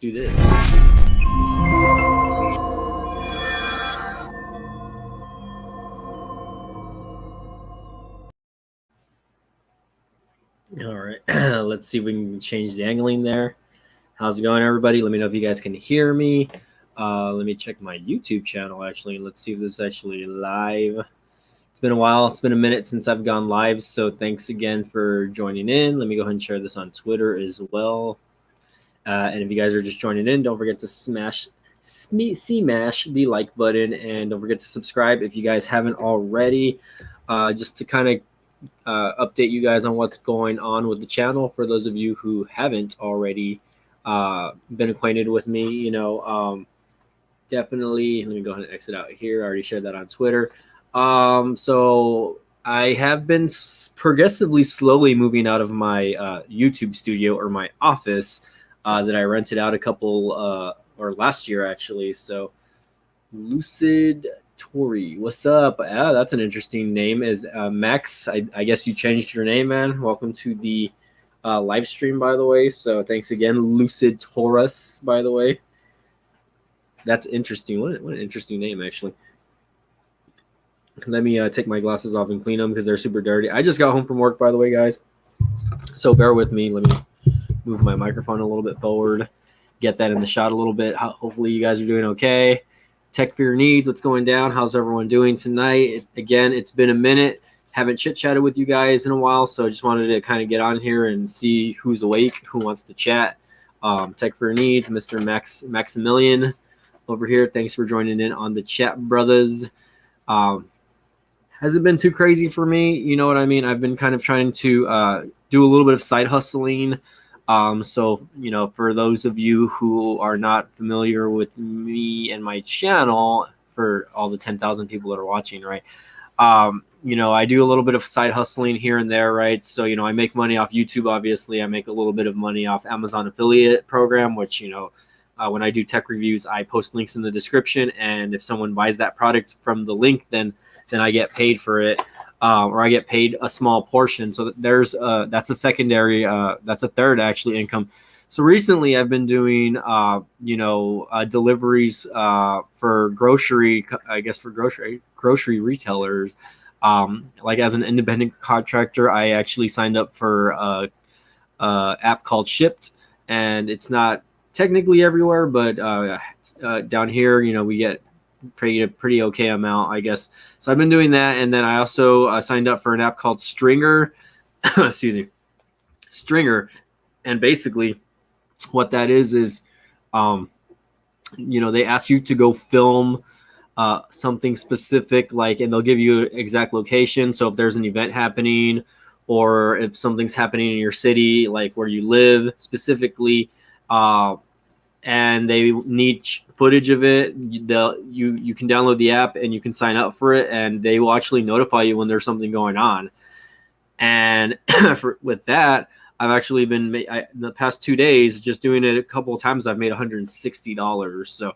do this. All right, let's see if we can change the angling there. How's it going, everybody? Let me know if you guys can hear me. Let me check my YouTube channel, actually. Let's see if this is actually live. It's been a while. It's been a minute since I've gone live, so thanks again for joining in. Let me go ahead and share this on Twitter as well. And if you guys are just joining in, don't forget to smash the like button, and don't forget to subscribe if you guys haven't already, just to kind of update you guys on what's going on with the channel. For those of you who haven't already been acquainted with me, definitely, let me go ahead and exit out here. I already shared that on Twitter. So I have been progressively slowly moving out of my YouTube studio, or my office, that I rented out a couple or last year, actually. So Lucid Tori, what's up? That's an interesting name. Is Max? I guess you changed your name, man. Welcome to the live stream, by the way. So thanks again, Lucid Taurus, by the way. That's interesting. What an interesting name, actually. Let me take my glasses off and clean them because they're super dirty. I just got home from work, by the way, guys. So bear with me. Let me move my microphone a little bit forward, get that in the shot a little bit. Hopefully you guys are doing okay. Tech for your needs, what's going down? How's everyone doing tonight? Again, it's been a minute. Haven't chit-chatted with you guys in a while, so I just wanted to kind of get on here and see who's awake, who wants to chat. Tech for your needs, Mr. Maximilian over here. Thanks for joining in on the chat, brothers. Hasn't been too crazy for me. You know what I mean? I've been kind of trying to do a little bit of side hustling. So, for those of you who are not familiar with me and my channel, for all the 10,000 people that are watching, right? I do a little bit of side hustling here and there, right? So, I make money off YouTube, obviously. I make a little bit of money off Amazon affiliate program, which, when I do tech reviews, I post links in the description. And if someone buys that product from the link, then I get paid for it. Or I get paid a small portion. So there's that's a secondary, that's a third actually income. So recently I've been doing, deliveries for grocery retailers. Like as an independent contractor, I actually signed up for a app called Shipped, and it's not technically everywhere, but down here, we get pretty okay amount, I guess. So I've been doing that, and then I also signed up for an app called Stringer. Excuse me, Stringer, and basically what that is, they ask you to go film something specific, and they'll give you exact location. So if there's an event happening, or if something's happening in your city, like where you live specifically, and they need footage of it, you can download the app and you can sign up for it, and they will actually notify you when there's something going on. And with that, I've actually been the past 2 days just doing it a couple of times. I've made $160.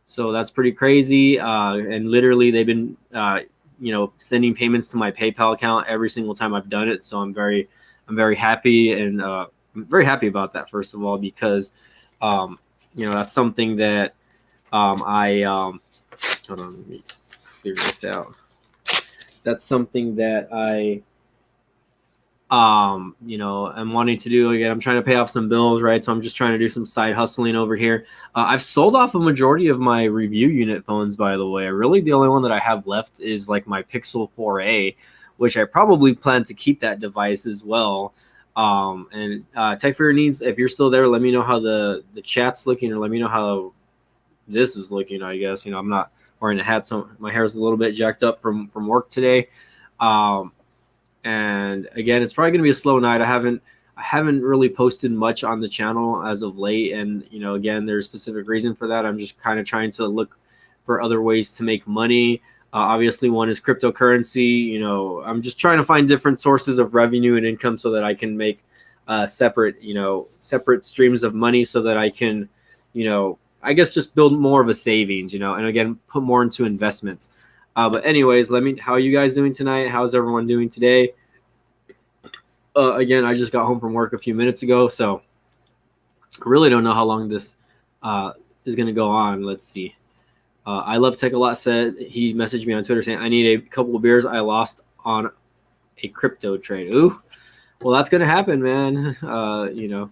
So that's pretty crazy. And literally, they've been sending payments to my PayPal account every single time I've done it. So I'm very happy, and I'm very happy about that. First of all, because that's something that hold on, let me figure this out. That's something that I am wanting to do. Again, I'm trying to pay off some bills, right? So I'm just trying to do some side hustling over here. I've sold off a majority of my review unit phones, by the way. Really, the only one that I have left is like my Pixel 4a, which I probably plan to keep that device as well. And Tech for your needs, if you're still there, let me know how the chat's looking, or let me know how this is looking. I guess I'm not wearing a hat, so my hair is a little bit jacked up from work today. And again, it's probably gonna be a slow night. I haven't really posted much on the channel as of late, and again, there's a specific reason for that. I'm just kind of trying to look for other ways to make money. Obviously, one is cryptocurrency. I'm just trying to find different sources of revenue and income so that I can make separate streams of money, so that I can, I guess, just build more of a savings, and again, put more into investments. But anyways, how are you guys doing tonight? How's everyone doing today? Again, I just got home from work a few minutes ago, so I really don't know how long this is going to go on. Let's see. I love Tech a lot said he messaged me on Twitter saying I need a couple of beers I lost on a crypto trade. Ooh, well that's going to happen, man. You know.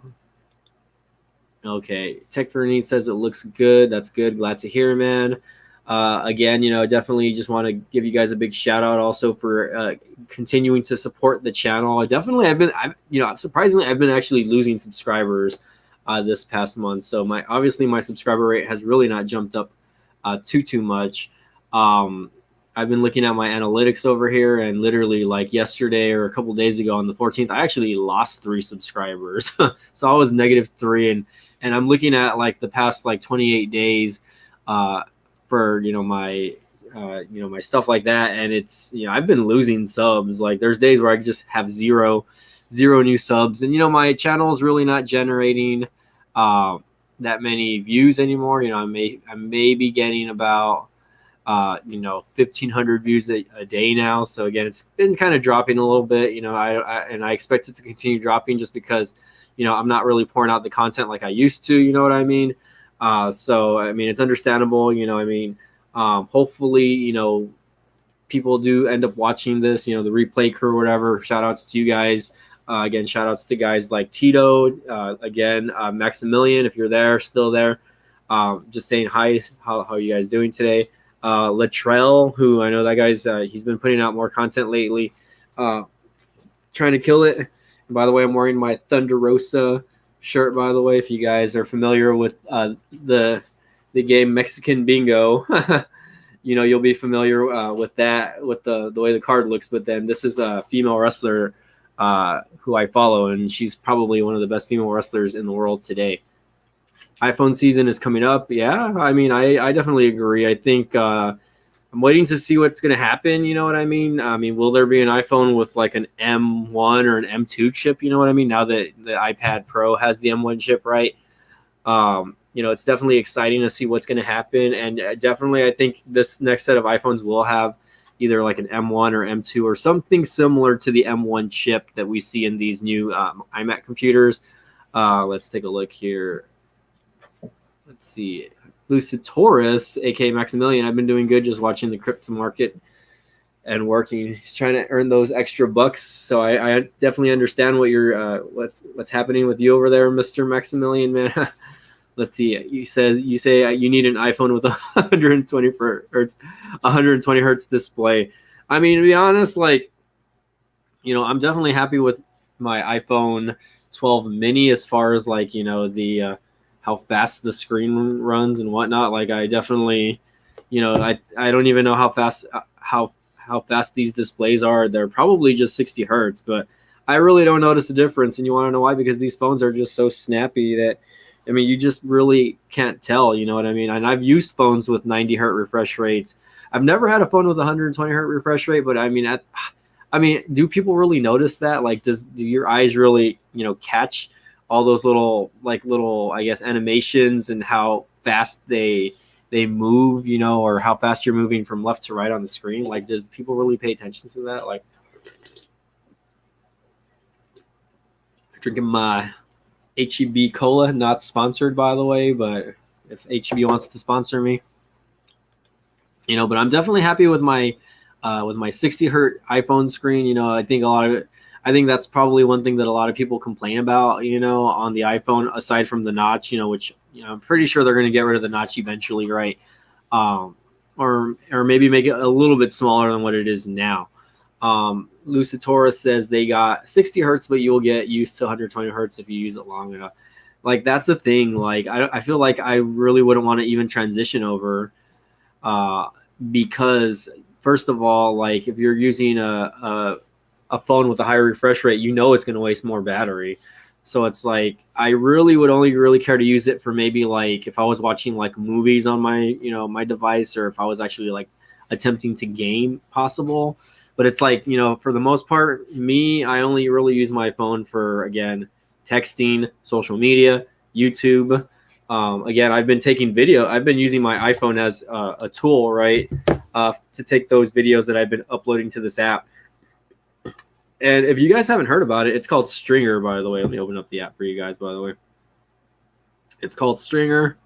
Okay, Tech Fernie says it looks good. That's good. Glad to hear, man. Again, you know, definitely just want to give you guys a big shout out also for continuing to support the channel. Surprisingly, I've been actually losing subscribers this past month. So obviously my subscriber rate has really not jumped up too much. I've been looking at my analytics over here, and literally like yesterday or a couple days ago on the 14th, I actually lost 3 subscribers. So I was -3, and I'm looking at like the past like 28 days for my stuff like that, and it's I've been losing subs. Like there's days where I just have zero new subs, and my channel is really not generating that many views anymore. I may be getting about 1,500 views a day now. So again, it's been kind of dropping a little bit. I expect it to continue dropping just because I'm not really pouring out the content like I used to. You know what I mean? So I mean, it's understandable. Hopefully, people do end up watching this. The replay crew, or whatever. Shout outs to you guys. Again, shout outs to guys like Tito. Maximilian, if you're there, still there. Just saying hi. How are you guys doing today? Latrell, who I know that guy's he's been putting out more content lately, trying to kill it. And by the way, I'm wearing my Thunder Rosa shirt. By the way, if you guys are familiar with the game Mexican Bingo, you'll be familiar with that, with the way the card looks. But then this is a female wrestler who I follow, and she's probably one of the best female wrestlers in the world today. iPhone season is coming up. Yeah, I mean, I definitely agree. I think I'm waiting to see what's going to happen. You know what I mean? I mean, will there be an iPhone with like an M1 or an M2 chip? You know what I mean? Now that the iPad Pro has the M1 chip, right? It's definitely exciting to see what's going to happen. And definitely, I think this next set of iPhones will have either like an M1 or M2 or something similar to the M1 chip that we see in these new iMac computers. Let's take a look here. Let's see. Lucid Taurus, aka Maximilian. I've been doing good just watching the crypto market and working. He's trying to earn those extra bucks. So I definitely understand what you're what's happening with you over there, Mr. Maximilian, man. Let's see. You say you need an iPhone with 120 hertz display. I mean, to be honest, like, I'm definitely happy with my iPhone 12 mini as far as like, the how fast the screen runs and whatnot. Like I definitely, I don't even know how fast these displays are. They're probably just 60 hertz, but I really don't notice a difference. And you want to know why? Because these phones are just so snappy that, I mean, you just really can't tell, you know what I mean? And I've used phones with 90 hertz refresh rates. I've never had a phone with 120 hertz refresh rate, but I mean, do people really notice that? Like, do your eyes really, catch all those little, I guess, animations and how fast they move, or how fast you're moving from left to right on the screen? Like, does people really pay attention to that? Like, drinking my HEB cola, not sponsored by the way, but if HEB wants to sponsor me, but I'm definitely happy with my 60 hertz iPhone screen. I think that's probably one thing that a lot of people complain about, on the iPhone, aside from the notch, which, I'm pretty sure they're going to get rid of the notch eventually, right? Or maybe make it a little bit smaller than what it is now. Lucid Taurus says they got 60 hertz, but you will get used to 120 hertz if you use it long enough. Like, that's the thing. Like, I feel like I really wouldn't want to even transition over because, first of all, like, if you're using a phone with a higher refresh rate, it's going to waste more battery. So it's like, I really would only really care to use it for maybe like if I was watching like movies on my, my device, or if I was actually like attempting to game possible. But it's like, for the most part, I only really use my phone for, again, texting, social media, YouTube. Again, I've been taking video. I've been using my iPhone as a tool, right, to take those videos that I've been uploading to this app. And if you guys haven't heard about it, it's called Stringer, by the way. Let me open up the app for you guys, by the way. It's called Stringer.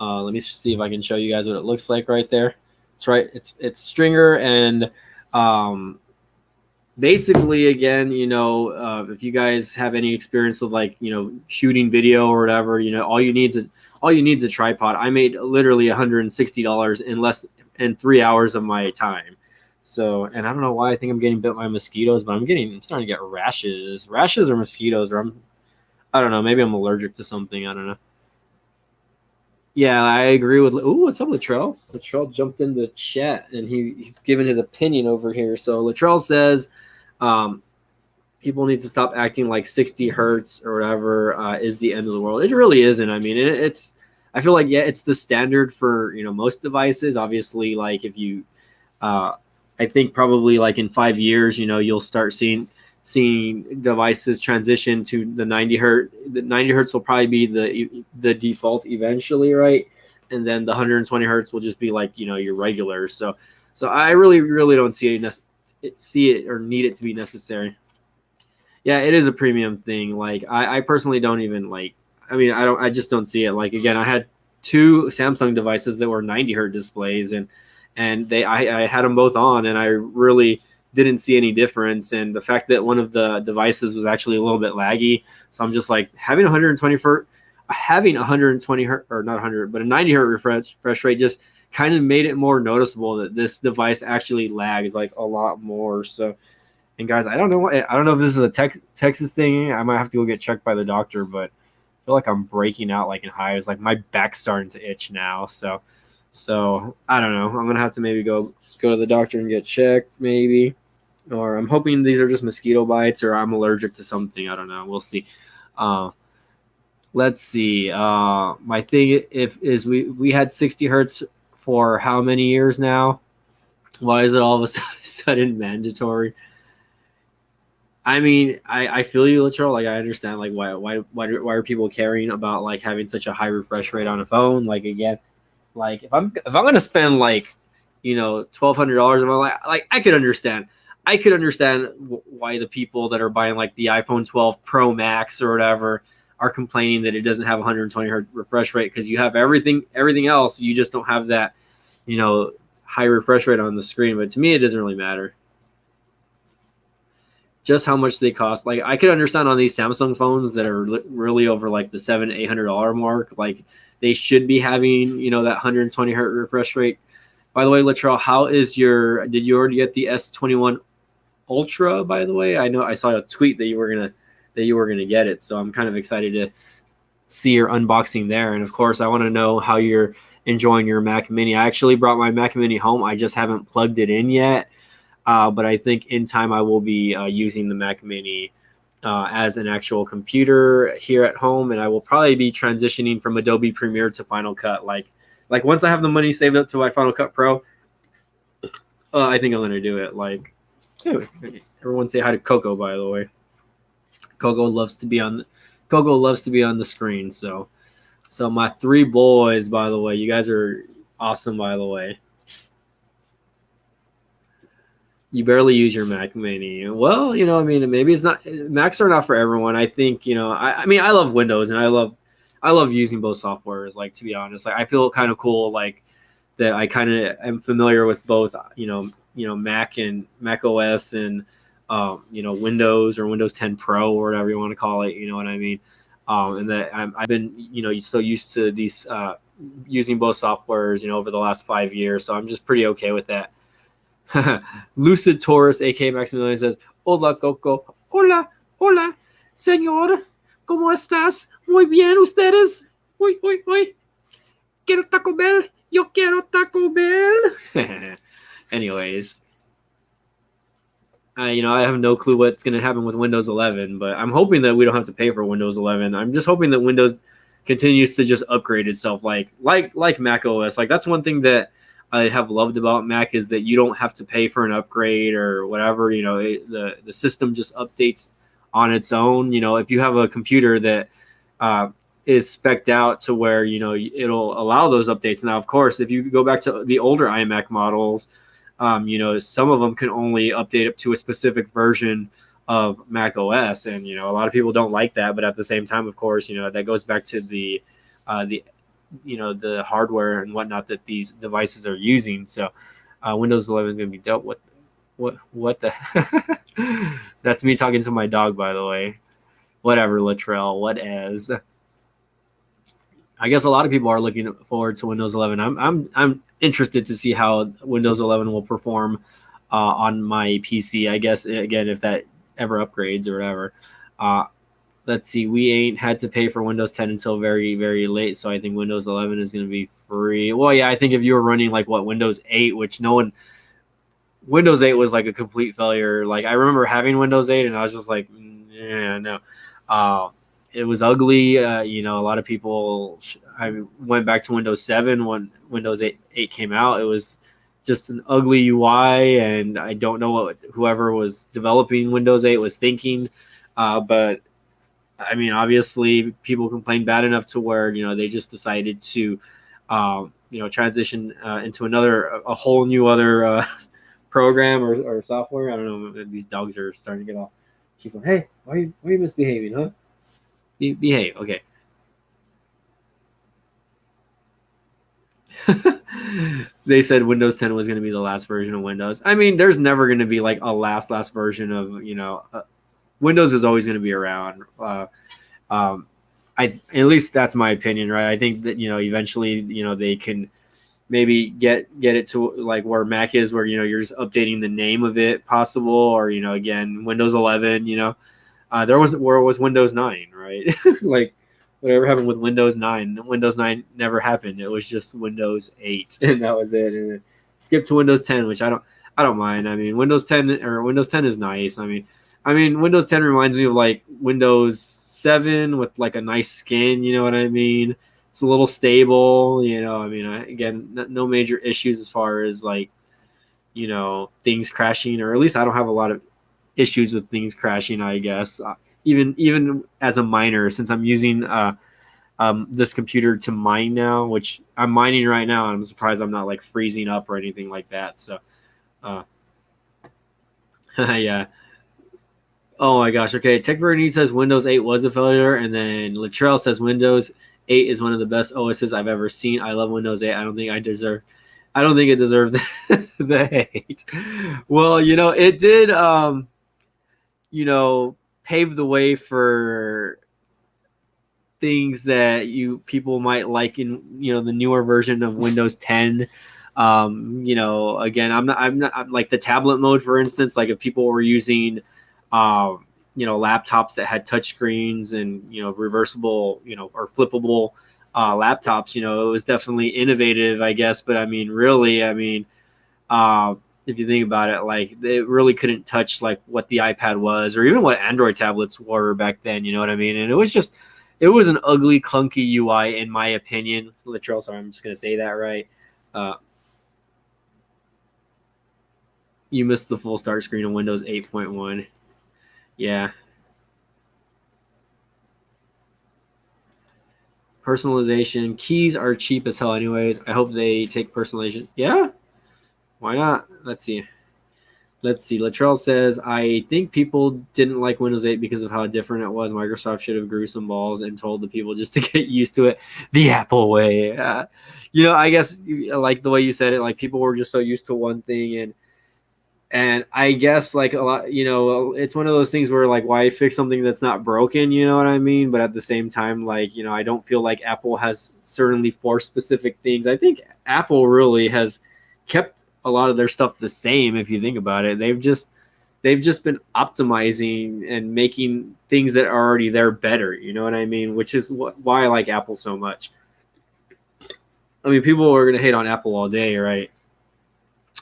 Let me see if I can show you guys what it looks like right there. It's right. It's stringer, and um, basically, again, if you guys have any experience with like shooting video or whatever, all you need is a tripod. I made literally $160 in less than 3 hours of my time. So, and I don't know why I think I'm getting bit by mosquitoes, but I'm starting to get rashes or mosquitoes, or I don't know, maybe I'm allergic to something. I don't know. Yeah, I agree with. Ooh, what's up, Latrell? Latrell jumped in the chat and he's giving his opinion over here. So Latrell says, um, people need to stop acting like 60 hertz or whatever is the end of the world. It really isn't. I mean, it's. I feel like it's the standard for most devices. Obviously, like if you, I think probably like in 5 years, you'll start seeing devices transition to the 90 hertz. The 90 hertz will probably be the default eventually, right? And then the 120 hertz will just be like your regular. So I really don't see it or need it to be necessary. Yeah, it is a premium thing. Like I personally don't even like. I mean, I just don't see it. Like again, I had two Samsung devices that were 90 hertz displays, and I had them both on, and I really didn't see any difference. And the fact that one of the devices was actually a little bit laggy, so I'm just like having 120 hertz, or not 100, but a 90 hertz refresh rate just kind of made it more noticeable that this device actually lags like a lot more. So, and guys, I don't know if this is a Texas thing. I might have to go get checked by the doctor, but I feel like I'm breaking out like in hives. Like my back's starting to itch now. So I don't know. I'm gonna have to maybe go to the doctor and get checked, maybe. Or I'm hoping these are just mosquito bites, or I'm allergic to something. I don't know. We'll see. Uh, let's see. My thing is we had 60 hertz for how many years now? Why is it all of a sudden mandatory? I mean, I feel you, literal. Like I understand, like why are people caring about like having such a high refresh rate on a phone? Like again, like if I'm gonna spend like $1,200 on my life, like I could understand. I could understand why the people that are buying like the iPhone 12 Pro Max or whatever are complaining that it doesn't have 120 hertz refresh rate, because you have everything else. You just don't have that high refresh rate on the screen. But to me, it doesn't really matter just how much they cost. Like I could understand on these Samsung phones that are really over like the $700-800 mark, like they should be having that 120 hertz refresh rate. By the way, Latrell, did you already get the S21 Ultra? By the way, I know I saw a tweet that you were gonna get it, so I'm kind of excited to see your unboxing there. And of course, I want to know how you're enjoying your Mac Mini. I actually brought my Mac Mini home. I just haven't plugged it in yet. But I think in time I will be using the Mac Mini as an actual computer here at home, and I will probably be transitioning from Adobe Premiere to Final Cut. Like once I have the money saved up to my Final Cut Pro, I think I'm gonna do it. Like, anyway, everyone say hi to Coco, by the way. Coco loves to be on the screen. So my three boys, by the way, you guys are awesome, by the way. You barely use your Mac Mini. Well, I mean, maybe it's not. Macs are not for everyone. I think I mean, I love Windows, and I love using both softwares. Like, to be honest, like I feel kind of cool, like that I kind of am familiar with both. Mac and Mac OS, and Windows or Windows 10 Pro or whatever you want to call it. You know what I mean? And that I've been so used to these using both softwares over the last 5 years. So I'm just pretty okay with that. Lucid Taurus, aka Maximilian, says, "Hola, Coco. Hola, señor. ¿Cómo estás? Muy bien, ustedes. Uy. Quiero Taco Bell. Yo quiero Taco Bell." Anyways, I have no clue what's going to happen with Windows 11, but I'm hoping that we don't have to pay for Windows 11. I'm just hoping that Windows continues to just upgrade itself, like Mac OS. Like that's one thing that I have loved about Mac, is that you don't have to pay for an upgrade or whatever. The system just updates on its own. If you have a computer that is spec'd out to where it'll allow those updates. Now, of course, if you go back to the older iMac models, some of them can only update up to a specific version of Mac OS, and a lot of people don't like that. But at the same time, of course, that goes back to the the hardware and whatnot that these devices are using. So Windows 11 is going to be dope. What the That's me talking to my dog, by the way. Whatever, Latrell, what as. I guess a lot of people are looking forward to Windows 11. I'm interested to see how Windows 11 will perform on my PC. I guess again, if that ever upgrades or whatever. Uh, let's see. We ain't had to pay for Windows 10 until very, very late, so I think Windows 11 is going to be free. Well, yeah, I think if you were running like Windows 8, which no one, Windows 8 was like a complete failure. Like I remember having Windows 8, and I was just like, yeah, no. Uh, it was ugly. A lot of people. I went back to Windows 7 when Windows 8 came out. It was just an ugly UI, and I don't know what whoever was developing Windows 8 was thinking. But I mean, obviously, people complained bad enough to where they just decided to, transition into a whole new other program or software. I don't know. These dogs are starting to get all cheerful. Hey, why are you misbehaving, huh? Behave, okay. They said Windows 10 was going to be the last version of Windows. I mean, there's never going to be like a last version of Windows is always going to be around. At least that's my opinion, right? I think that eventually they can maybe get it to like where Mac is, where you're just updating the name of it, possible, or again Windows 11. There was where was Windows 9, right? Like whatever happened with Windows 9. Windows 9 never happened. It was just Windows 8, and that was it. And then skip to Windows 10, which I don't mind. I mean, Windows 10 is nice. I mean, Windows 10 reminds me of like Windows 7 with like a nice skin. You know what I mean? It's a little stable. I mean, again, no major issues as far as like things crashing, or at least I don't have a lot of issues with things crashing, I guess. Even as a miner, since I'm using this computer to mine now, which I'm mining right now, and I'm surprised I'm not like freezing up or anything like that. So, yeah. Oh my gosh. Okay. TechVerdine says Windows 8 was a failure, and then Latrell says Windows 8 is one of the best OSs I've ever seen. I love Windows 8. I don't think it deserves the hate. Well, it did. Pave the way for things that people might like in the newer version of Windows 10. Again, I'm like the tablet mode, for instance. Like if people were using laptops that had touch screens and reversible or flippable laptops, it was definitely innovative, I guess. But I mean, really, if you think about it, like it really couldn't touch like what the iPad was, or even what Android tablets were back then. You know what I mean? And it was an ugly, clunky UI in my opinion. Literal, sorry, I'm just gonna say that right. You missed the full start screen on Windows 8.1. Yeah. Personalization keys are cheap as hell, anyways. I hope they take personalization. Yeah. Why not? Let's see. Latrell says, I think people didn't like Windows 8 because of how different it was. Microsoft should have grew some balls and told the people just to get used to it the Apple way. I guess like the way you said it, like people were just so used to one thing. And I guess like a lot, it's one of those things where like, why fix something that's not broken? You know what I mean? But at the same time, like, I don't feel like Apple has certainly forced specific things. I think Apple really has kept a lot of their stuff the same. If you think about it, they've just been optimizing and making things that are already there better. You know what I mean? Which is why I like Apple so much. I mean, people are going to hate on Apple all day, right?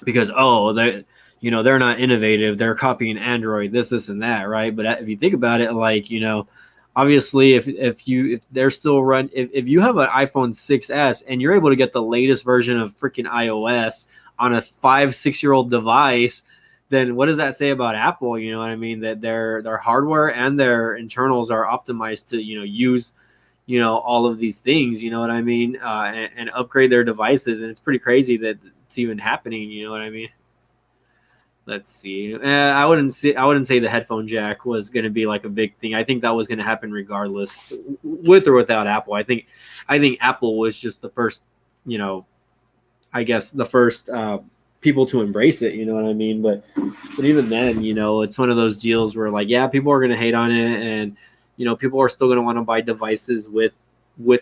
Because, they're not innovative. They're copying Android, this, and that, right? But if you think about it, like, obviously if they're still if you have an iPhone 6s and you're able to get the latest version of freaking iOS on a 5-6-year-old device, then what does that say about Apple? You know what I mean? That their hardware and their internals are optimized to use all of these things. You know what I mean? And upgrade their devices, and it's pretty crazy that it's even happening. You know what I mean? Let's see. I wouldn't say the headphone jack was going to be like a big thing. I think that was going to happen regardless, with or without Apple. I think Apple was just the first, you know, I guess the first people to embrace it. You know what I mean? But even then, you know, it's one of those deals where like, yeah, people are going to hate on it, and you know, people are still going to want to buy devices with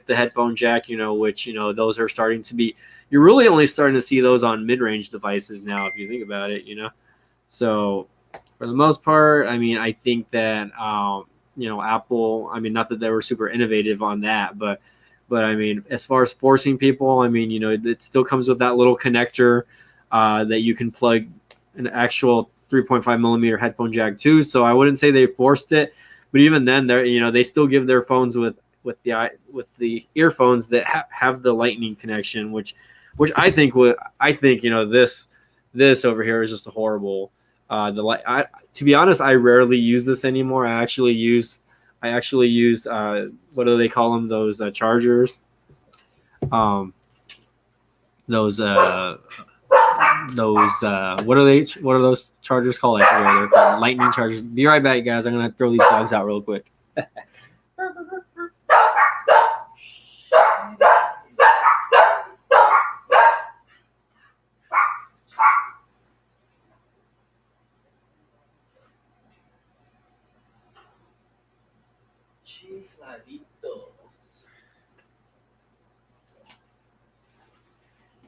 the headphone jack. You know, which you know those are starting to be. You're really only starting to see those on mid-range devices now, if you think about it. You know. So for the most part, I mean, I think that you know, Apple. I mean, not that they were super innovative on that, but I mean, as far as forcing people, I mean, you know, it still comes with that little connector that you can plug an actual 3.5 millimeter headphone jack to. So I wouldn't say they forced it, but even then, they're you know they still give their phones with the earphones that have the lightning connection, which I think you know this over here is just a horrible. To be honest, I rarely use this anymore. I actually use what do they call them? Those chargers. Um, those what are they? What are those chargers called? I forget what they're called. Lightning chargers. Be right back, guys. I'm gonna throw these dogs out real quick.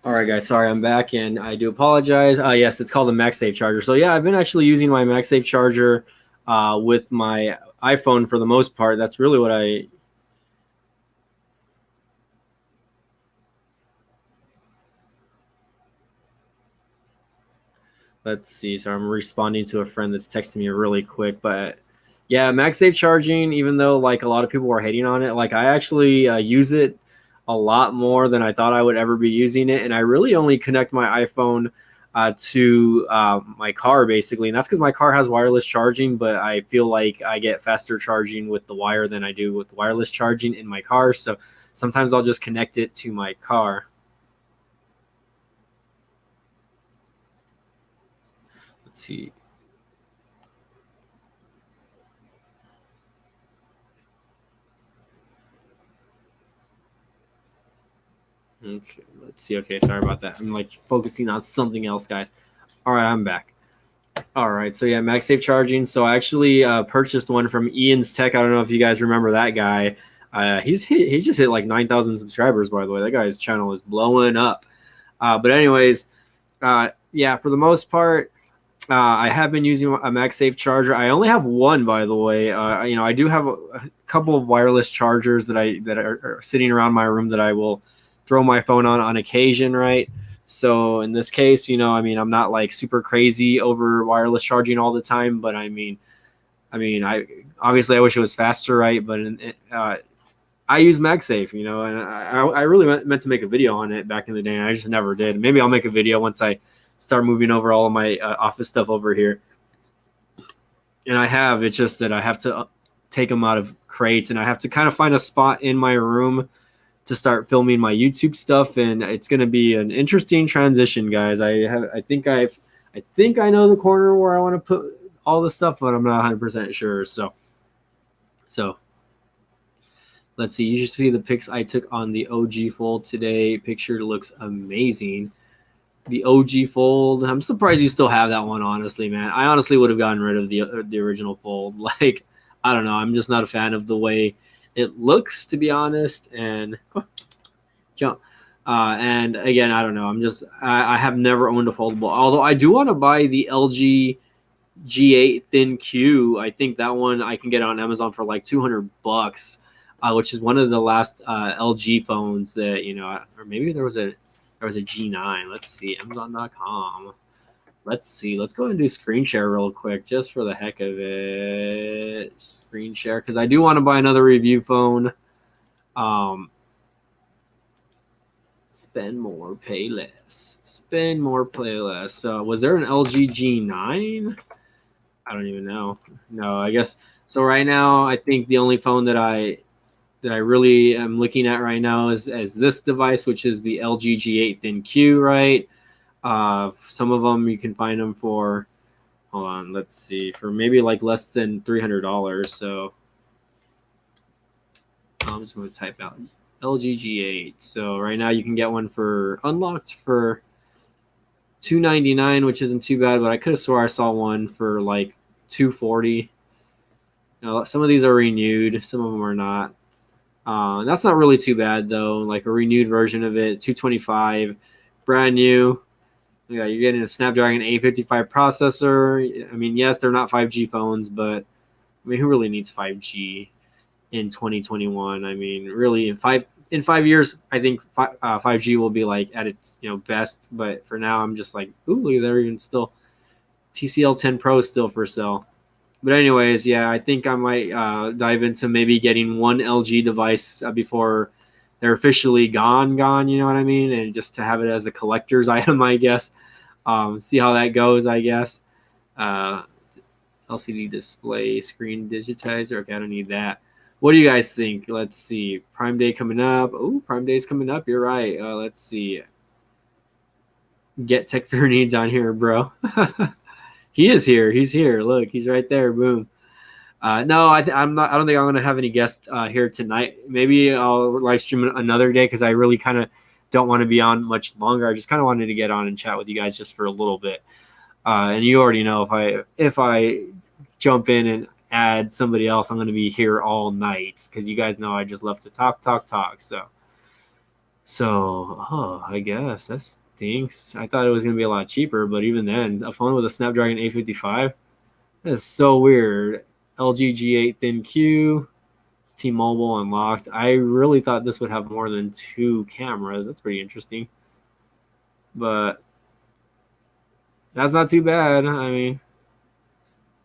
All right, guys. Sorry, I'm back, and I do apologize. Yes, it's called a MagSafe charger. So yeah, I've been actually using my MagSafe charger with my iPhone for the most part. That's really what I. Let's see. So I'm responding to a friend that's texting me really quick, but yeah, MagSafe charging. Even though like a lot of people were hating on it, like I actually use it a lot more than I thought I would ever be using it, and I really only connect my iPhone to my car basically, and that's because my car has wireless charging. But I feel like I get faster charging with the wire than I do with wireless charging in my car. So sometimes I'll just connect it to my car. Let's see. Okay, let's see. Okay, sorry about that. I'm like focusing on something else, guys. All right, I'm back. All right, so yeah, MagSafe charging. So I actually purchased one from Ian's Tech. I don't know if you guys remember that guy. He just hit like 9,000 subscribers, by the way. That guy's channel is blowing up. But anyways, yeah, for the most part, I have been using a MagSafe charger. I only have one, by the way. You know, I do have a couple of wireless chargers that are sitting around my room that I will throw my phone on occasion, right? So in this case, you know, I mean, I'm not like super crazy over wireless charging all the time, but I obviously I wish it was faster, right? But I use MagSafe, you know, and I really meant to make a video on it back in the day, and I just never did. Maybe I'll make a video once I start moving over all of my office stuff over here. And I have, it's just that I have to take them out of crates, and I have to kind of find a spot in my room to start filming my YouTube stuff, and it's going to be an interesting transition, guys. I think I know the corner where I want to put all the stuff, but I'm not 100% sure. So let's see. You should see the pics I took on the OG Fold today. Picture looks amazing. The OG Fold. I'm surprised you still have that one, honestly, man. I honestly would have gotten rid of the original Fold. Like, I don't know. I'm just not a fan of the way it looks, to be honest. And jump. And again, I don't know. I have never owned a foldable. Although I do want to buy the LG G8 Thin Q. I think that one I can get on Amazon for like $200, which is one of the last LG phones that, you know, or maybe there was a G9. Let's see, Amazon.com. Let's see. Let's go ahead and do screen share real quick, just for the heck of it. Screen share, because I do want to buy another review phone. Spend more, pay less. Spend more, pay less. So, was there an LG G9? I don't even know. No, I guess so. Right now, I think the only phone that I really am looking at right now is this device, which is the LG G8 Thin Q, right? Some of them you can find them for Hold on, let's see, for maybe like less than $300. So I'm just going to type out LG G8. So right now you can get one for unlocked for $299, which isn't too bad, but I could have swore I saw one for like $240. Some of these are renewed, some of them are not. That's not really too bad though. Like a renewed version of it, $225, brand new. Yeah, you're getting a Snapdragon 855 processor. I mean, yes, they're not 5G phones, but I mean, who really needs 5G in 2021? I mean, really, in 5 years, I think 5G will be like at its best. But for now, I'm just like, ooh, look, they're even still TCL 10 Pro still for sale. But anyways, yeah, I think I might dive into maybe getting one LG device before they're officially gone. You know what I mean? And just to have it as a collector's item, I guess. See how that goes, I guess. LCD display, screen digitizer. Okay, I don't need that. What do you guys think? Let's see. Prime Day coming up. Oh, Prime Day's coming up. You're right. Let's see. Get Tech for Your Needs on here, bro. He is here. He's here. Look, he's right there. Boom. No, I'm not. I don't think I'm gonna have any guests here tonight. Maybe I'll live stream another day because I really kind of don't want to be on much longer. I just kind of wanted to get on and chat with you guys just for a little bit. And you already know if I jump in and add somebody else, I'm going to be here all night because you guys know I just love to talk. So I guess that stinks. I thought it was going to be a lot cheaper, but even then, a phone with a Snapdragon 855, that is so weird. LG G8 Thin Q, it's T-Mobile unlocked. I really thought this would have more than 2 cameras. That's pretty interesting, but that's not too bad. I mean,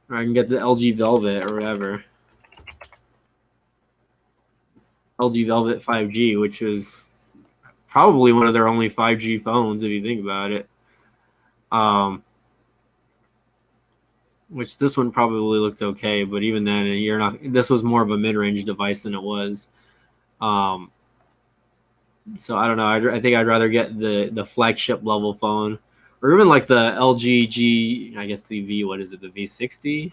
I can get the LG Velvet or whatever. LG Velvet 5G, which is probably one of their only 5G phones if you think about it. Which this one probably looked okay, but even then, you're not. This was more of a mid-range device than it was. So I don't know. I think I'd rather get the flagship level phone, or even like the LG G. I guess the V. What is it? The V60.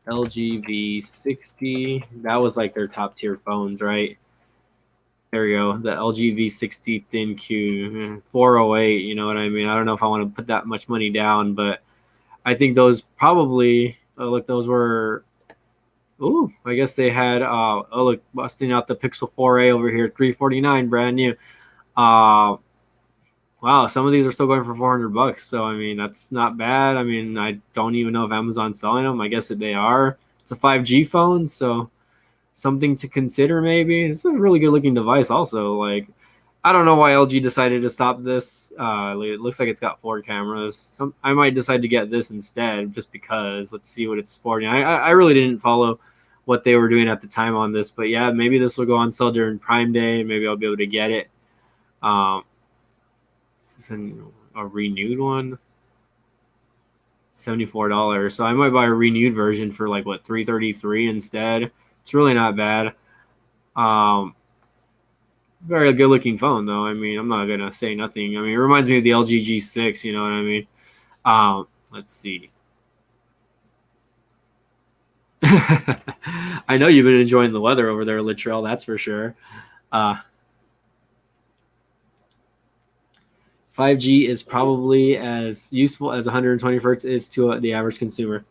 LG V60. That was like their top tier phones, right? There we go. The LG V60 Thin Q 408. You know what I mean? I don't know if I want to put that much money down, but I think those probably look. Those were. Ooh, I guess they had. Look, busting out the Pixel 4a over here, $349, brand new. Wow, some of these are still going for $400. So I mean, that's not bad. I mean, I don't even know if Amazon's selling them. I guess that they are. It's a 5G phone, so something to consider maybe. It's a really good looking device. Also, like, I don't know why LG decided to stop this. It looks like it's got 4 cameras. I might decide to get this instead, just because. Let's see what it's sporting. I really didn't follow what they were doing at the time on this, but yeah, maybe this will go on sale during Prime Day. Maybe I'll be able to get it. This is a renewed one, $74. So I might buy a renewed version for like what, $333 instead. It's really not bad. Very good looking phone though. I mean, I'm not gonna say nothing. I mean, it reminds me of the LG G6. You know what I mean? Let's see. I know you've been enjoying the weather over there, Littrell. That's for sure. 5G is probably as useful as 120 hertz is to the average consumer.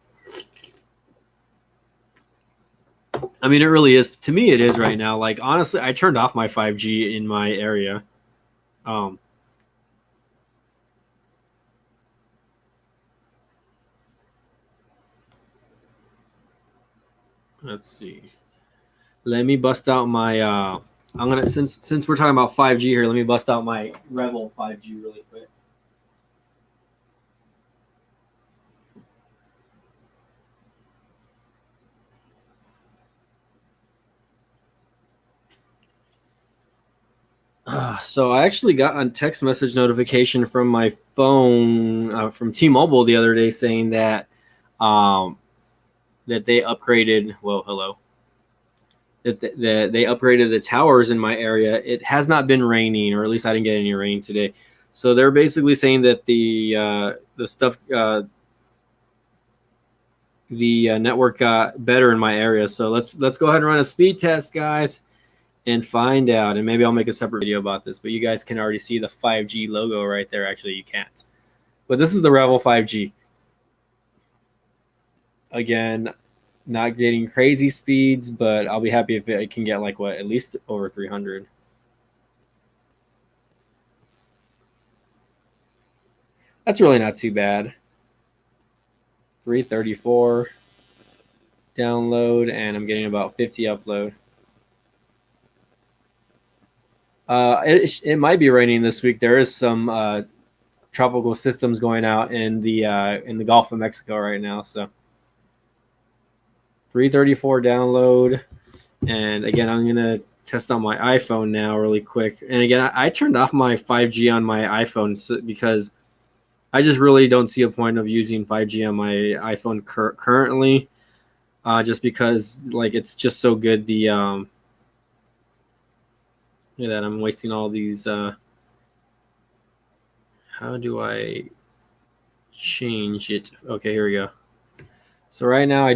I mean, it really is. To me, it is right now. Like, honestly, I turned off my 5G in my area. Let's see. Let me bust out my. I'm gonna since we're talking about 5G here. Let me bust out my Rebel 5G really quick. So I actually got a text message notification from my phone from T-Mobile the other day saying that that they upgraded. Well, hello. That they upgraded the towers in my area. It has not been raining, or at least I didn't get any rain today. So they're basically saying that the stuff the network got better in my area. So let's go ahead and run a speed test, guys, and find out. And maybe I'll make a separate video about this, but you guys can already see the 5G logo right there. Actually, you can't. But this is the Revel 5G. Again, not getting crazy speeds, but I'll be happy if it can get like what, at least over 300. That's really not too bad. 334 download, and I'm getting about 50 upload. It might be raining this week. There is some tropical systems going out in the Gulf of Mexico right now. So 334 download, and again, I'm gonna test on my iPhone now really quick. And again, I turned off my 5G on my iPhone because I just really don't see a point of using 5G on my iPhone currently, just because like it's just so good. The look at that, I'm wasting all these. How do I change it? Okay, here we go. So right now I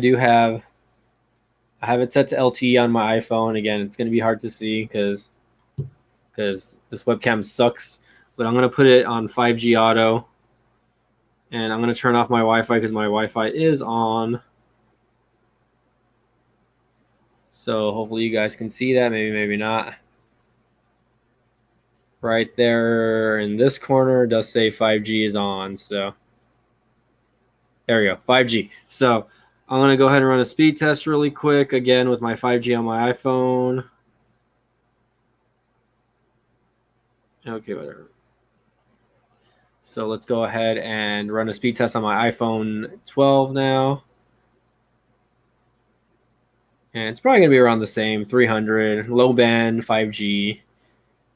have it set to LTE on my iPhone. Again, it's going to be hard to see because this webcam sucks. But I'm going to put it on 5G auto. And I'm going to turn off my Wi-Fi because my Wi-Fi is on. So hopefully you guys can see that. Maybe, maybe not. Right there in this corner does say 5G is on. So there we go, 5G. So I'm going to go ahead and run a speed test really quick, again, with my 5G on my iPhone. Okay, whatever. So let's go ahead and run a speed test on my iPhone 12 now. And it's probably going to be around the same, 300, low band, 5G.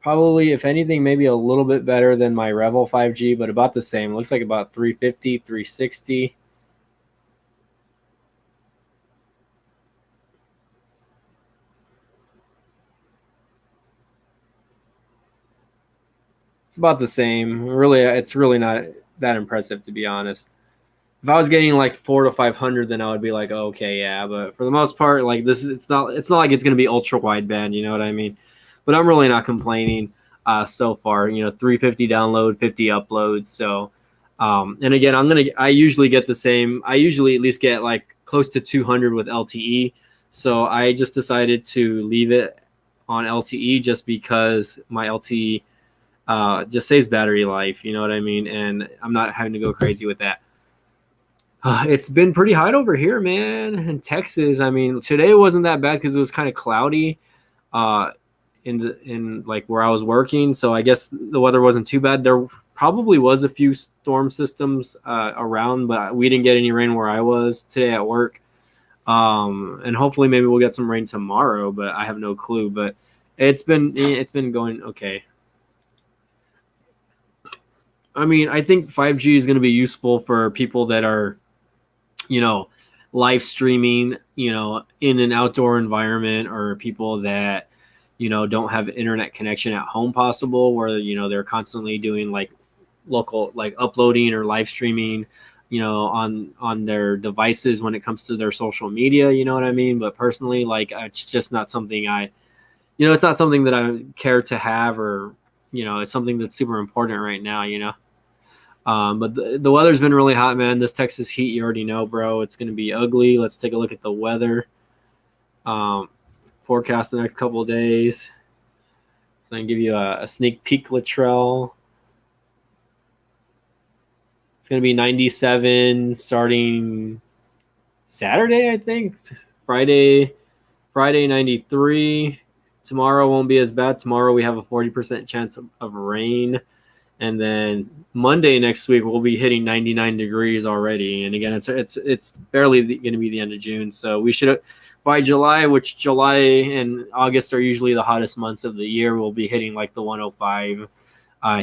Probably, if anything, maybe a little bit better than my Revel 5G, but about the same. It looks like about 350, 360. It's about the same. Really, it's really not that impressive, to be honest. If I was getting like 400 to 500, then I would be like, oh, okay, yeah. But for the most part, like it's not like it's going to be ultra wideband. You know what I mean? But I'm really not complaining so far. 350 download, 50 uploads. So, and again, I usually get the same. I usually at least get like close to 200 with LTE. So I just decided to leave it on LTE just because my LTE just saves battery life. You know what I mean? And I'm not having to go crazy with that. It's been pretty hot over here, man, in Texas. I mean, today wasn't that bad because it was kind of cloudy in like where I was working. So I guess the weather wasn't too bad. There probably was a few storm systems around, but we didn't get any rain where I was today at work. And hopefully maybe we'll get some rain tomorrow, but I have no clue. But it's been going okay. I mean, I think 5G is going to be useful for people that are, live streaming, in an outdoor environment, or people that, don't have internet connection at home possible, where, they're constantly doing like local, like uploading or live streaming, on their devices when it comes to their social media, you know what I mean? But personally, like, it's just not something it's not something that I care to have, or, it's something that's super important right now. But the weather's been really hot, man. This Texas heat, you already know, bro. It's going to be ugly. Let's take a look at the weather. Forecast the next couple of days. So I can give you a sneak peek, Latrell. It's going to be 97 starting Saturday, I think. Friday 93. Tomorrow won't be as bad. Tomorrow we have a 40% chance of rain. And then Monday next week we'll be hitting 99 degrees already. And again, it's barely going to be the end of June, so we should, by July, which July and August are usually the hottest months of the year, we'll be hitting like the 105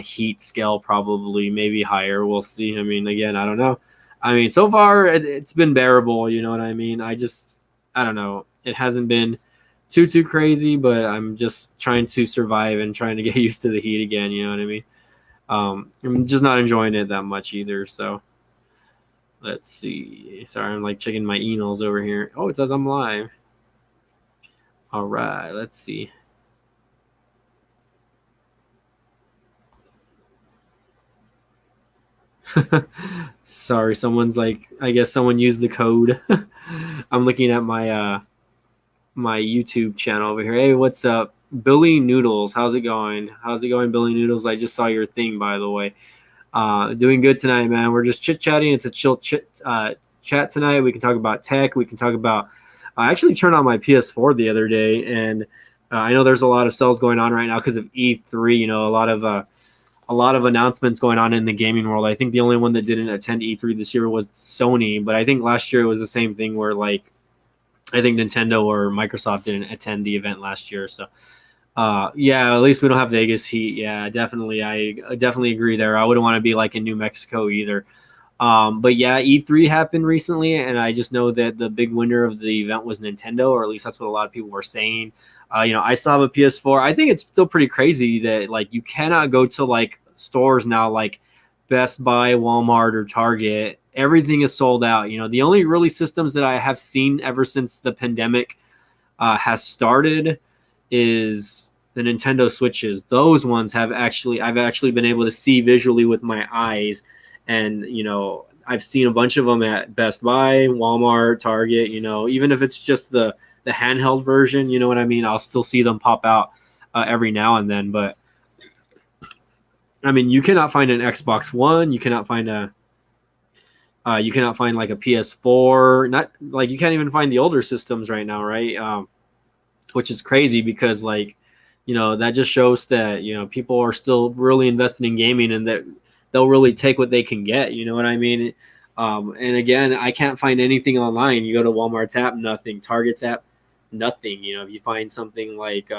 heat scale, probably, maybe higher. We'll see. I mean, again, I don't know. I mean, so far it's been bearable. You know what I mean? I don't know. It hasn't been too crazy, but I'm just trying to survive and trying to get used to the heat again. You know what I mean? I'm just not enjoying it that much either. So Let's see. Sorry, I'm like checking my emails over here. Oh, it says I'm live. All right, let's see. Sorry, someone's like, I guess someone used the code. I'm looking at my YouTube channel over here. Hey, what's up? Billy Noodles, how's it going? How's it going, Billy Noodles? I just saw your thing, by the way. Doing good tonight, man. We're just chit chatting. It's a chill chat tonight. We can talk about tech. We can talk about. I actually turned on my PS4 the other day, and I know there's a lot of sales going on right now because of E3. You know, a lot of announcements going on in the gaming world. I think the only one that didn't attend E3 this year was Sony, but I think last year it was the same thing where like I think Nintendo or Microsoft didn't attend the event last year. So yeah, at least we don't have Vegas heat. Yeah, definitely. I definitely agree there. I wouldn't want to be like in New Mexico either. But yeah, E3 happened recently, and I just know that the big winner of the event was Nintendo, or at least that's what a lot of people were saying. You know, I still have a PS4. I think it's still pretty crazy that like you cannot go to like stores now like Best Buy, Walmart, or Target. Everything is sold out. You know, the only really systems that I have seen ever since the pandemic has started is the Nintendo Switches. Those ones I've actually been able to see visually with my eyes, and you know I've seen a bunch of them at Best Buy, Walmart, Target. You know, even if it's just the handheld version, you know what I mean. I'll still see them pop out every now and then. But I mean, you cannot find an Xbox One. You cannot find like a PS4. Not like you can't even find the older systems right now, right? Which is crazy because like you know that just shows that you know people are still really invested in gaming and that they'll really take what they can get. You know what I mean? And again, I can't find anything online. You go to Walmart's app, nothing. Target's app, nothing. You know, if you find something like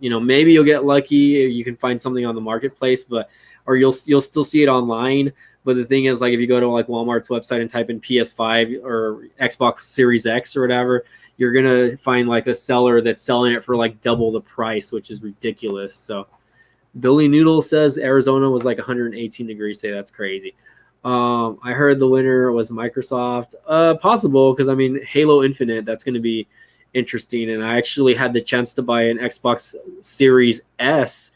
you know, maybe you'll get lucky. You can find something on the marketplace, but or you'll still see it online. But the thing is, like, if you go to like Walmart's website and type in PS5 or Xbox Series X or whatever, you're gonna find like a seller that's selling it for like double the price, which is ridiculous. So, Billy Noodle says Arizona was like 118 degrees today. That's crazy. I heard the winner was Microsoft. Possible because I mean Halo Infinite. That's going to be interesting. And I actually had the chance to buy an Xbox Series S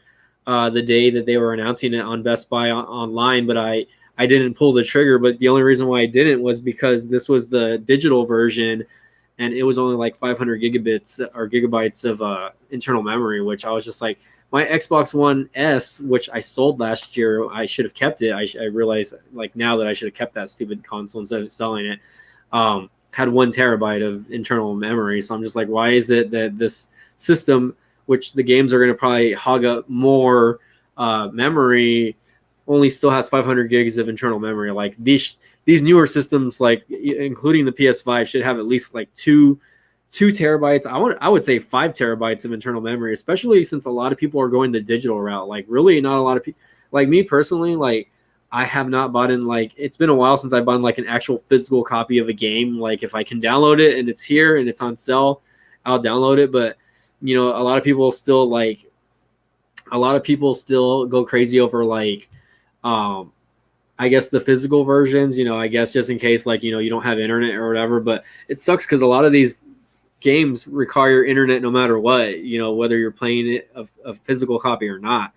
the day that they were announcing it on Best Buy online, but I didn't pull the trigger. But the only reason why I didn't was because this was the digital version, and it was only like 500 gigabits or gigabytes of internal memory, which I was just like, my Xbox One S, which I sold last year, I should have kept it. I realized like now that I should have kept that stupid console instead of selling it. Had 1 terabyte of internal memory. So I'm just like, why is it that this system, which the games are going to probably hog up more memory, only still has 500 gigs of internal memory? Like these newer systems, like including the PS5, should have at least like two terabytes. I would say 5 terabytes of internal memory, especially since a lot of people are going the digital route. Like really not a lot of people, like me personally, like I have not bought in, like it's been a while since I bought like an actual physical copy of a game. Like if I can download it and it's here and it's on sale, I'll download it. But you know, a lot of people still go crazy over like I guess the physical versions, you know, I guess just in case like, you know, you don't have internet or whatever. But it sucks because a lot of these games require internet no matter what, you know, whether you're playing it a physical copy or not.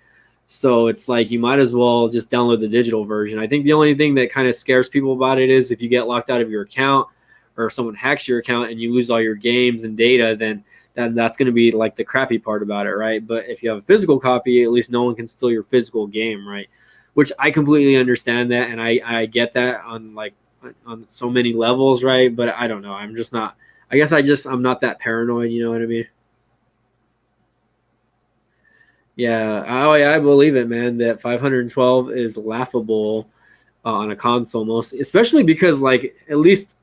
So it's like you might as well just download the digital version. I think the only thing that kind of scares people about it is if you get locked out of your account or if someone hacks your account and you lose all your games and data, then that's going to be like the crappy part about it, right? But if you have a physical copy, at least no one can steal your physical game, right? Which I completely understand that, and I get that on so many levels, right? But I don't know. I'm just not. I guess I'm not that paranoid. You know what I mean? Yeah, I believe it, man. That 512 is laughable on a console, most especially because like at least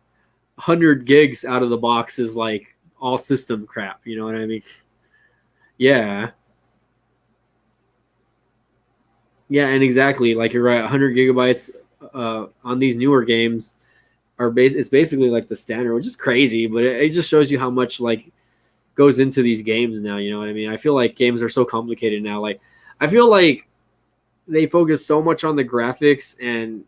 100 gigs out of the box is like all system crap. You know what I mean? Yeah, yeah, and exactly like you're right. 100 gigabytes on these newer games it's basically like the standard, which is crazy, but it just shows you how much like goes into these games now. You know what I mean? I feel like games are so complicated now. Like I feel like they focus so much on the graphics and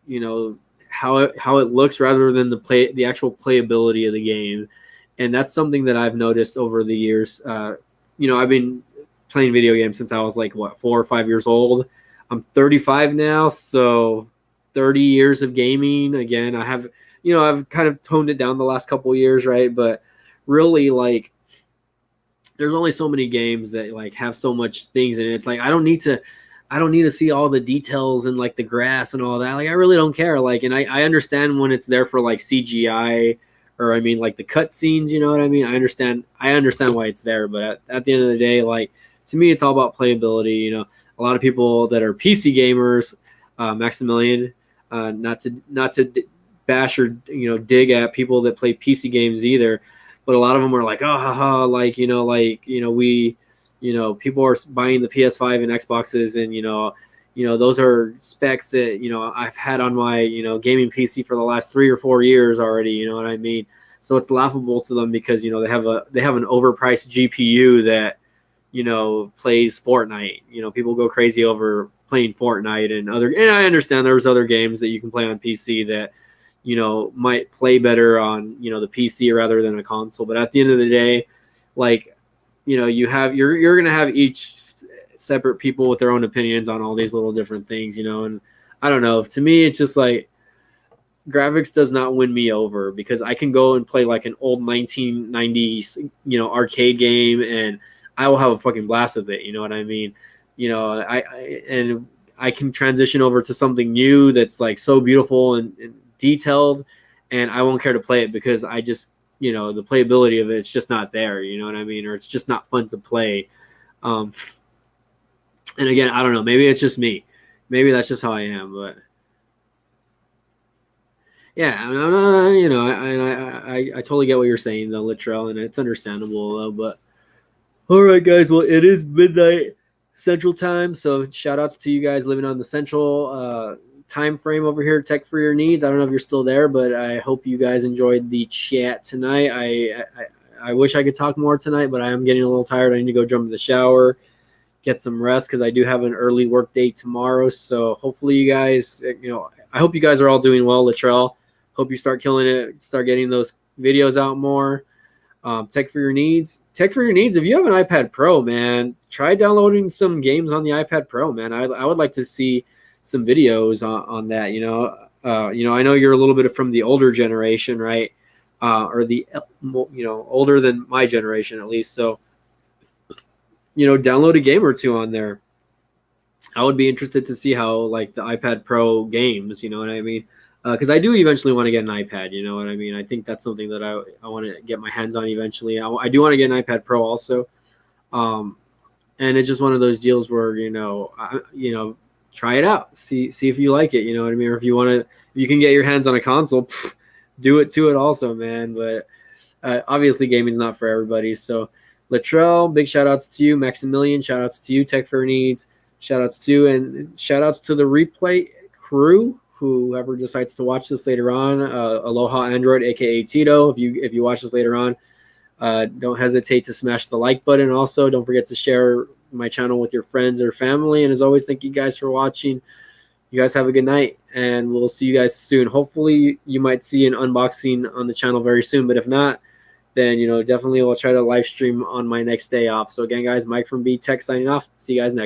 you know how it looks rather than the actual playability of the game. And that's something that I've noticed over the years. I've been playing video games since I was like 4 or 5 years old. I'm 35 now, so 30 years of gaming. Again, I've kind of toned it down the last couple of years, right? But really, like, there's only so many games that like have so much things in it. It's like I don't need to see all the details and like the grass and all that. Like I really don't care. Like, and I understand when it's there for like CGI, or I mean like the cut scenes, you know what I mean? I understand why it's there, but at the end of the day, like, to me it's all about playability. A lot of people that are PC gamers, Maximilian, not to bash or dig at people that play PC games either, but a lot of them are like, oh, haha, like, people are buying the PS5 and Xboxes, and those are specs that I've had on my gaming PC for the last 3 or 4 years already. You know what I mean? So it's laughable to them because they have an overpriced GPU that plays Fortnite. People go crazy over playing Fortnite and I understand there's other games that you can play on PC that might play better on the PC rather than a console. But at the end of the day, like, you're gonna have each separate people with their own opinions on all these little different things, and I don't know. To me, it's just like graphics does not win me over, because I can go and play like an old 1990s arcade game, and I will have a fucking blast with it. You know what I mean? I can transition over to something new that's like so beautiful and detailed, and I won't care to play it because I just the playability of it's just not there. You know what I mean? Or it's just not fun to play. And again, I don't know. Maybe it's just me. Maybe that's just how I am. But yeah, I totally get what you're saying though, Littrell, and it's understandable though. But all right, guys. Well, it is midnight Central Time, so shout outs to you guys living on the Central time frame over here, Tech for Your Needs. I don't know if you're still there, but I hope you guys enjoyed the chat tonight. I wish I could talk more tonight, but I am getting a little tired. I need to go jump in the shower, get some rest, because I do have an early work day tomorrow. So hopefully you guys, I hope you guys are all doing well, Littrell. Hope you start killing it, start getting those videos out more. Tech for Your Needs. Tech for Your Needs. If you have an iPad Pro, man, try downloading some games on the iPad Pro, man. I would like to see some videos on that. I know you're a little bit from the older generation, right? Or the older than my generation at least. So download a game or two on there. I would be interested to see how like the iPad Pro games. You know what I mean? Because I do eventually want to get an iPad. You know what I mean? I think that's something that I want to get my hands on eventually. I do want to get an iPad Pro also. And it's just one of those deals where try it out, see if you like it. You know what I mean? Or if you can get your hands on a console, do it to it also, man. But obviously gaming's not for everybody. So Littrell, big shout outs to you. Maximilian, shout outs to you. Tech for Needs, shout outs to, and shout outs to the replay crew, whoever decides to watch this later on. Aloha Android, aka Tito, if you watch this later on, don't hesitate to smash the like button. Also, don't forget to share my channel with your friends or family. And as always, thank you guys for watching. You guys have a good night, and we'll see you guys soon. Hopefully you might see an unboxing on the channel very soon, but if not, then definitely we'll try to live stream on my next day off. So again, guys, Mike from B Tech signing off. See you guys next time.